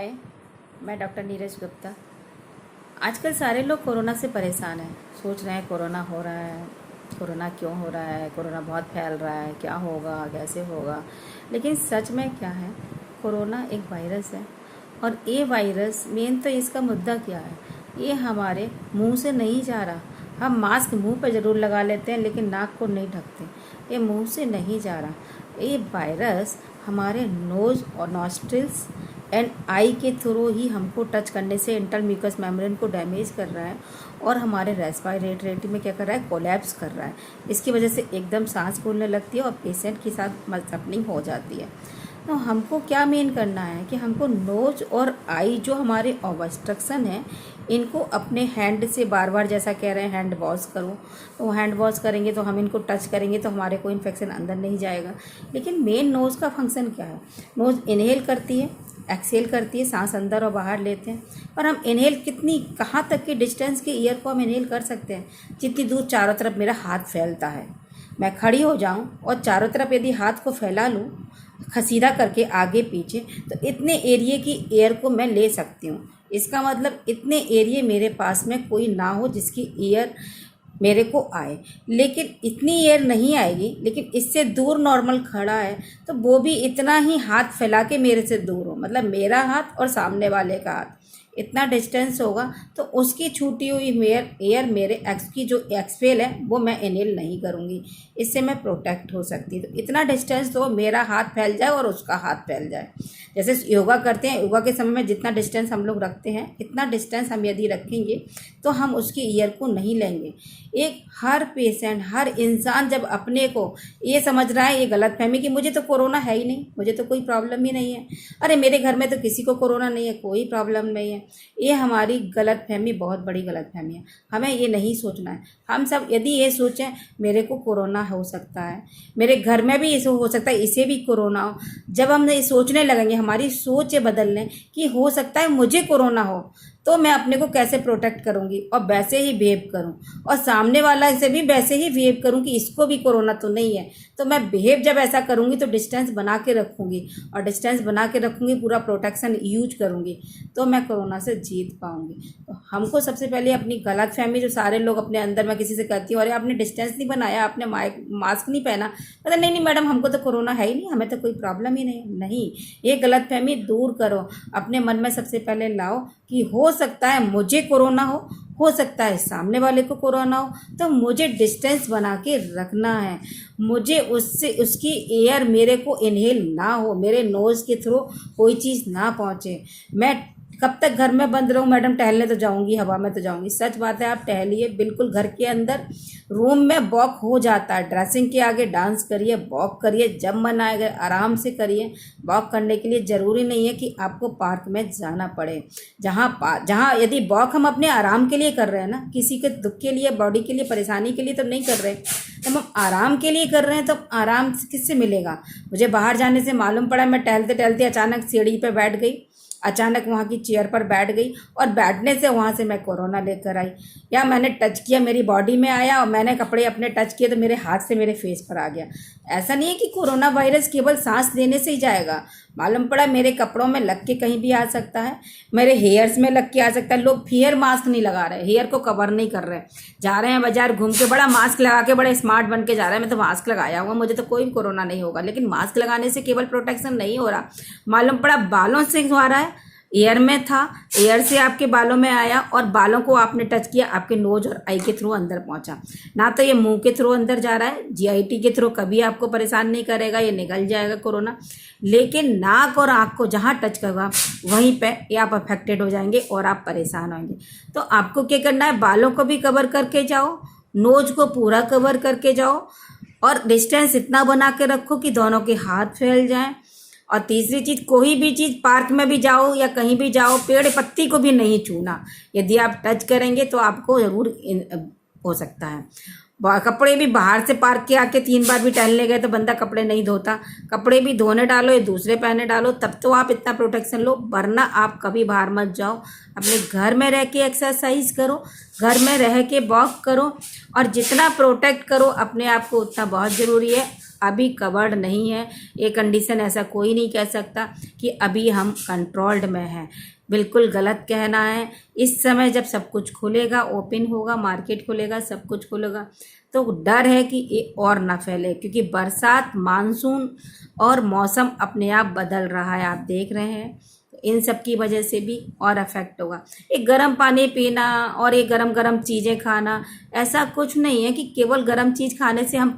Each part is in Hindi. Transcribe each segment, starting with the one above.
हाय, मैं डॉक्टर नीरज गुप्ता। आजकल सारे लोग कोरोना से परेशान हैं। सोच रहे हैं कोरोना हो रहा है, कोरोना क्यों हो रहा है, कोरोना बहुत फैल रहा है, क्या होगा, कैसे होगा। लेकिन सच में क्या है, कोरोना एक वायरस है। और ये वायरस मेन तो इसका मुद्दा क्या है, ये हमारे मुंह से नहीं जा रहा। हम मास्क मुंह पर ज़रूर लगा लेते हैं लेकिन नाक को नहीं ढकते। ये मुंह से नहीं जा रहा। ये वायरस हमारे नोज़ और नॉस्ट्रिल्स एंड आई के थ्रू ही हमको टच करने से इंटरनल म्यूकस मेम्ब्रेन को डैमेज कर रहा है और हमारे रेस्पिरेटरी में क्या कर रहा है, कोलैप्स कर रहा है। इसकी वजह से एकदम सांस फूलने लगती है और पेशेंट के साथ सफरिंग हो जाती है। तो हमको क्या मेन करना है कि हमको नोज और आई जो हमारे ऑब्स्ट्रक्शन है, इनको अपने हैंड से बार बार, जैसा कह रहे हैं हैंड वॉश करो, तो हैंड वॉश करेंगे तो हम इनको टच करेंगे तो हमारे को इन्फेक्शन अंदर नहीं जाएगा। लेकिन मेन नोज़ का फंक्शन क्या है, नोज़ इनहेल करती है, एक्सेल करती है, सांस अंदर और बाहर लेते हैं। पर हम इनहेल कितनी, कहाँ तक की डिस्टेंस के ईयर को हम इनहेल कर सकते हैं, जितनी दूर चारों तरफ मेरा हाथ फैलता है। मैं खड़ी हो जाऊं और चारों तरफ यदि हाथ को फैला लूं सीधा करके आगे पीछे, तो इतने एरिए की एयर को मैं ले सकती हूँ। इसका मतलब इतने एरिए मेरे पास में कोई ना हो जिसकी एयर मेरे को आए। लेकिन इतनी एयर नहीं आएगी, लेकिन इससे दूर नॉर्मल खड़ा है तो वो भी इतना ही हाथ फैला के मेरे से दूर हो, मतलब मेरा हाथ और सामने वाले का हाथ इतना डिस्टेंस होगा, तो उसकी छूटी हुई एयर मेरे एक्स की जो एक्सपेल है वो मैं इनहेल नहीं करूँगी। इससे मैं प्रोटेक्ट हो सकती हूँ। तो इतना डिस्टेंस तो मेरा हाथ फैल जाए और उसका हाथ फैल जाए। जैसे योगा करते हैं, योगा के समय में जितना डिस्टेंस हम लोग रखते हैं, इतना डिस्टेंस हम यदि रखेंगे तो हम उसकी ईयर को नहीं लेंगे। एक हर पेशेंट, हर इंसान जब अपने को ये समझ रहा है, ये गलतफहमी कि मुझे तो कोरोना है ही नहीं, मुझे तो कोई प्रॉब्लम ही नहीं है, अरे मेरे घर में तो किसी को कोरोना नहीं है, कोई प्रॉब्लम नहीं है, ये हमारी गलतफहमी, बहुत बड़ी गलतफहमी है। हमें ये नहीं सोचना है। हम सब यदि ये सोचें मेरे को कोरोना हो सकता है, मेरे घर में भी इसे हो सकता है, इसे भी कोरोना हो, जब हम ये सोचने लगेंगे, हमारी सोच ये बदल लें कि हो सकता है मुझे कोरोना हो, तो मैं अपने को कैसे प्रोटेक्ट करूंगी और वैसे ही बिहेव करूं, और सामने वाला से भी वैसे ही बिहेव करूं कि इसको भी कोरोना तो नहीं है। तो मैं बिहेव जब ऐसा करूंगी तो डिस्टेंस बना के रखूंगी, और डिस्टेंस बना के रखूंगी, पूरा प्रोटेक्शन यूज करूंगी, तो मैं कोरोना से जीत पाऊंगी। तो हमको सबसे पहले अपनी गलतफहमी जो सारे लोग अपने अंदर, मैं किसी से कहती हूँ अरे आपने डिस्टेंस नहीं बनाया, आपने मास्क नहीं पहना, मतलब नहीं मैडम हमको तो कोरोना है ही नहीं, हमें तो कोई प्रॉब्लम ही नहीं। ये गलतफहमी दूर करो, अपने मन में सबसे पहले लाओ कि हो सकता है मुझे कोरोना हो सकता है सामने वाले को कोरोना हो, तो मुझे डिस्टेंस बना के रखना है। मुझे उससे, उसकी एयर मेरे को इनहेल ना हो, मेरे नोज़ के थ्रू कोई चीज़ ना पहुँचे। मैं कब तक घर में बंद रहूँ मैडम, टहलने तो जाऊँगी, हवा में तो जाऊँगी। सच बात है, आप टहलिए बिल्कुल घर के अंदर, रूम में वॉक हो जाता है, ड्रेसिंग के आगे डांस करिए, वॉक करिए, जब मन आएगा आराम से करिए। वॉक करने के लिए ज़रूरी नहीं है कि आपको पार्क में जाना पड़े। जहाँ यदि वॉक हम अपने आराम के लिए कर रहे हैं ना, किसी के दुख के लिए, बॉडी के लिए, परेशानी के लिए तो नहीं कर रहे। जब हम आराम के लिए कर रहे हैं तो आराम किससे मिलेगा। मुझे बाहर जाने से मालूम पड़ा, मैं टहलते टहलते अचानक सीढ़ी पर बैठ गई, अचानक वहाँ की चेयर पर बैठ गई, और बैठने से वहाँ से मैं कोरोना लेकर आई, या मैंने टच किया, मेरी बॉडी में आया, और मैंने कपड़े अपने टच किए तो मेरे हाथ से मेरे फेस पर आ गया। ऐसा नहीं है कि कोरोना वायरस केवल सांस लेने से ही जाएगा, मालूम पड़ा मेरे कपड़ों में लग के कहीं भी आ सकता है, मेरे हेयर्स में लग के आ सकता है। लोग हेयर मास्क नहीं लगा रहे, हेयर को कवर नहीं कर रहे, जा रहे हैं बाजार घूम के बड़ा मास्क लगा के बड़े स्मार्ट बन के जा रहे हैं, मैं तो मास्क लगाया हुआ, मुझे तो कोई कोरोना नहीं होगा। लेकिन मास्क लगाने से केवल प्रोटेक्शन नहीं हो रहा, मालूम पड़ा बालों से हो रहा है, एयर में था, एयर से आपके बालों में आया, और बालों को आपने टच किया, आपके नोज और आई के थ्रू अंदर पहुंचा। ना तो ये मुंह के थ्रू अंदर जा रहा है, जीआईटी के थ्रू कभी आपको परेशान नहीं करेगा, ये निकल जाएगा कोरोना। लेकिन नाक और आँख को जहाँ टच करवा वहीं पे ये आप अफेक्टेड हो जाएंगे और आप परेशान होंगे। तो आपको क्या करना है, बालों को भी कवर करके जाओ, नोज को पूरा कवर करके जाओ, और डिस्टेंस इतना बना के रखो कि दोनों के हाथ फैल जाएं। और तीसरी चीज़, कोई भी चीज़, पार्क में भी जाओ या कहीं भी जाओ, पेड़ पत्ती को भी नहीं छूना। यदि आप टच करेंगे तो आपको ज़रूर हो सकता है। कपड़े भी बाहर से पार्क के आके 3 बार भी टहलने गए तो बंदा कपड़े नहीं धोता, कपड़े भी धोने डालो या दूसरे पहने डालो, तब तो आप इतना प्रोटेक्शन लो, वरना आप कभी बाहर मत जाओ। अपने घर में रह के एक्सरसाइज करो, घर में रह के वॉक करो, और जितना प्रोटेक्ट करो अपने आप को उतना बहुत ज़रूरी है। अभी कवर्ड नहीं है। ये कंडीशन ऐसा कोई नहीं कह सकता कि अभी हम कंट्रोल्ड में हैं, बिल्कुल गलत कहना है। इस समय जब सब कुछ खुलेगा, ओपन होगा, मार्केट खुलेगा, सब कुछ खुलेगा, तो डर है कि ये और ना फैले, क्योंकि बरसात, मानसून और मौसम अपने आप बदल रहा है, आप देख रहे हैं। इन सब की वजह से भी और अफेक्ट होगा। एक गर्म पानी पीना और एक गरम गरम चीज़ें खाना, ऐसा कुछ नहीं है कि केवल गर्म चीज़ खाने से हम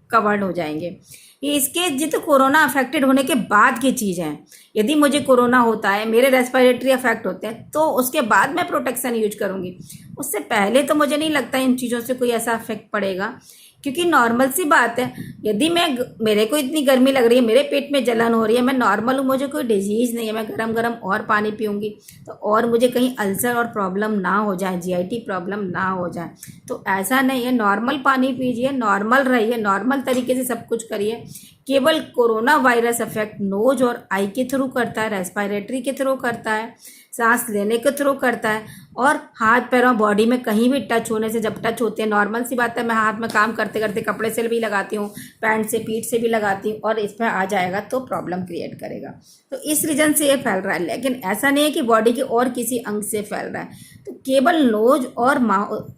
कवर्ड हो जाएंगे। ये इसके जितने कोरोना अफेक्टेड होने के बाद की चीज़ हैं। यदि मुझे कोरोना होता है, मेरे रेस्पिरेटरी अफेक्ट होते हैं, तो उसके बाद मैं प्रोटेक्शन यूज करूँगी। उससे पहले तो मुझे नहीं लगता इन चीज़ों से कोई ऐसा अफेक्ट पड़ेगा, क्योंकि नॉर्मल सी बात है। यदि मेरे को इतनी गर्मी लग रही है, मेरे पेट में जलन हो रही है, मैं नॉर्मल हूँ, मुझे कोई डिजीज़ नहीं है, मैं गरम गरम और पानी पीऊँगी तो और मुझे कहीं अल्सर और प्रॉब्लम ना हो जाए, जीआईटी प्रॉब्लम ना हो जाए। तो ऐसा नहीं है, नॉर्मल पानी पीजिए, नॉर्मल रहिए, नॉर्मल तरीके से सब कुछ करिए। केवल कोरोना वायरस अफेक्ट नोज और आई के थ्रू करता है, रेस्पिरेटरी के थ्रू करता है, सांस लेने के थ्रू करता है, और हाथ पैरों बॉडी में कहीं भी टच होने से, जब टच होते हैं, नॉर्मल सी बात है, मैं हाथ में काम करते करते कपड़े से भी लगाती हूँ, पैंट से, पीठ से भी लगाती हूँ, और इस पर आ जाएगा तो प्रॉब्लम क्रिएट करेगा। तो इस रीजन से ये फैल रहा है, लेकिन ऐसा नहीं है कि बॉडी के और किसी अंग से फैल रहा है। तो केवल नोज और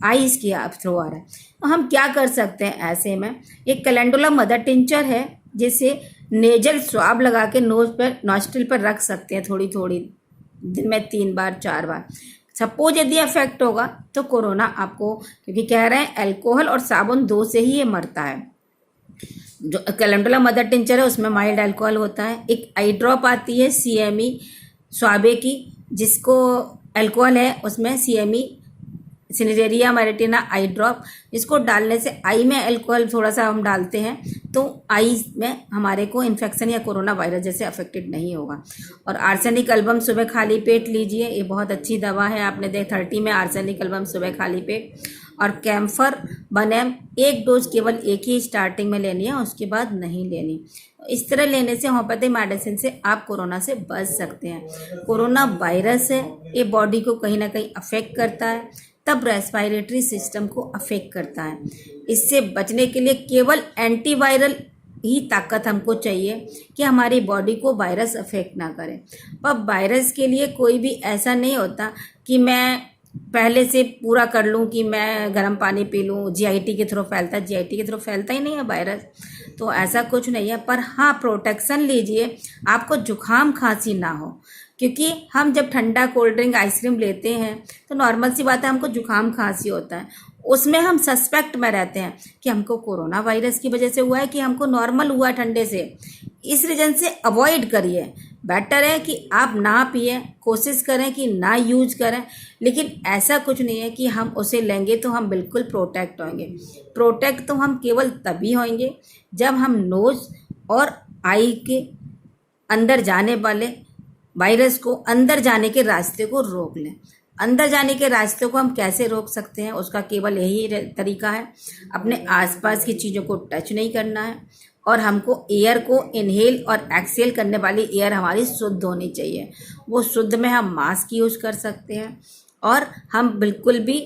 आईज की थ्रू आ रहा है। तो हम क्या कर सकते हैं ऐसे में? एक कैलेंडुला मदर टिंचर है, जिसे नेजल स्वाब लगा के नोज पर, नॉस्ट्रिल पर रख सकते हैं, थोड़ी थोड़ी दिन में 3 बार 4 बार। सपोज यदि अफेक्ट होगा तो कोरोना आपको, क्योंकि कह रहे हैं अल्कोहल और साबुन 2 से ही ये मरता है। जो कैलेंडुला मदर टिंचर है उसमें माइल्ड अल्कोहल होता है। एक आई ड्रॉप आती है CME स्वाबे की, जिसको अल्कोहल है, उसमें CME सिनेरेरिया मैरिटिना आई ड्रॉप, जिसको डालने से आई में अल्कोहल थोड़ा सा हम डालते हैं तो आई में हमारे को इन्फेक्शन या कोरोना वायरस जैसे अफेक्टेड नहीं होगा। और आर्सेनिक एल्बम सुबह खाली पेट लीजिए, ये बहुत अच्छी दवा है। आपने देख 30 में आर्सेनिक एल्बम सुबह खाली पेट। और कैम्फर बनेम 1 डोज केवल एक ही स्टार्टिंग में लेनी है, उसके बाद नहीं लेनी। इस तरह लेने से, होम्योपैथिक मेडिसिन से आप कोरोना से बच सकते हैं। कोरोना वायरस है, ये बॉडी को कहीं ना कहीं अफेक्ट करता है, तब रेस्पिरेटरी सिस्टम को अफेक्ट करता है। इससे बचने के लिए केवल एंटीवायरल ही ताकत हमको चाहिए कि हमारी बॉडी को वायरस अफेक्ट ना करे। पर वायरस के लिए कोई भी ऐसा नहीं होता कि मैं पहले से पूरा कर लूँ कि मैं गर्म पानी पी लूँ, जीआईटी के थ्रू फैलता है, जीआईटी के थ्रू फैलता ही नहीं है वायरस, तो ऐसा कुछ नहीं है। पर हाँ, प्रोटेक्शन लीजिए, आपको जुकाम खांसी ना हो, क्योंकि हम जब ठंडा कोल्ड ड्रिंक आइसक्रीम लेते हैं तो नॉर्मल सी बात है, हमको जुकाम खांसी होता है, उसमें हम सस्पेक्ट में रहते हैं कि हमको कोरोना वायरस की वजह से हुआ है कि हमको नॉर्मल हुआ है ठंडे से। इस रीजन से अवॉइड करिए, बेटर है कि आप ना पिए, कोशिश करें कि ना यूज करें। लेकिन ऐसा कुछ नहीं है कि हम उसे लेंगे तो हम बिल्कुल प्रोटेक्ट होंगे। प्रोटेक्ट तो हम केवल तभी होंगे जब हम नोज और आई के अंदर जाने वाले वायरस को, अंदर जाने के रास्ते को रोक लें। अंदर जाने के रास्ते को हम कैसे रोक सकते हैं? उसका केवल यही तरीका है, अपने आसपास की चीज़ों को टच नहीं करना है, और हमको एयर को इनहेल और एक्सहेल करने वाली एयर हमारी शुद्ध होनी चाहिए। वो शुद्ध में हम मास्क यूज कर सकते हैं, और हम बिल्कुल भी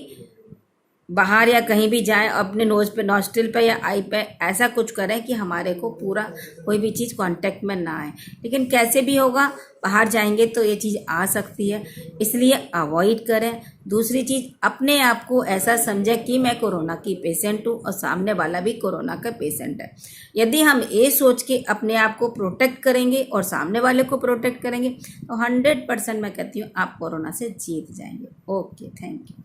बाहर या कहीं भी जाएं, अपने नोज पे, नॉस्ट्रिल पे या आई पे ऐसा कुछ करें कि हमारे को पूरा कोई भी चीज़ कांटेक्ट में ना आए। लेकिन कैसे भी होगा, बाहर जाएंगे तो ये चीज़ आ सकती है, इसलिए अवॉइड करें। दूसरी चीज़, अपने आप को ऐसा समझें कि मैं कोरोना की पेशेंट हूँ और सामने वाला भी कोरोना का पेशेंट है। यदि हम ये सोच के अपने आप को प्रोटेक्ट करेंगे और सामने वाले को प्रोटेक्ट करेंगे तो 100% मैं कहती हूँ आप कोरोना से जीत जाएंगे। Okay, thank you.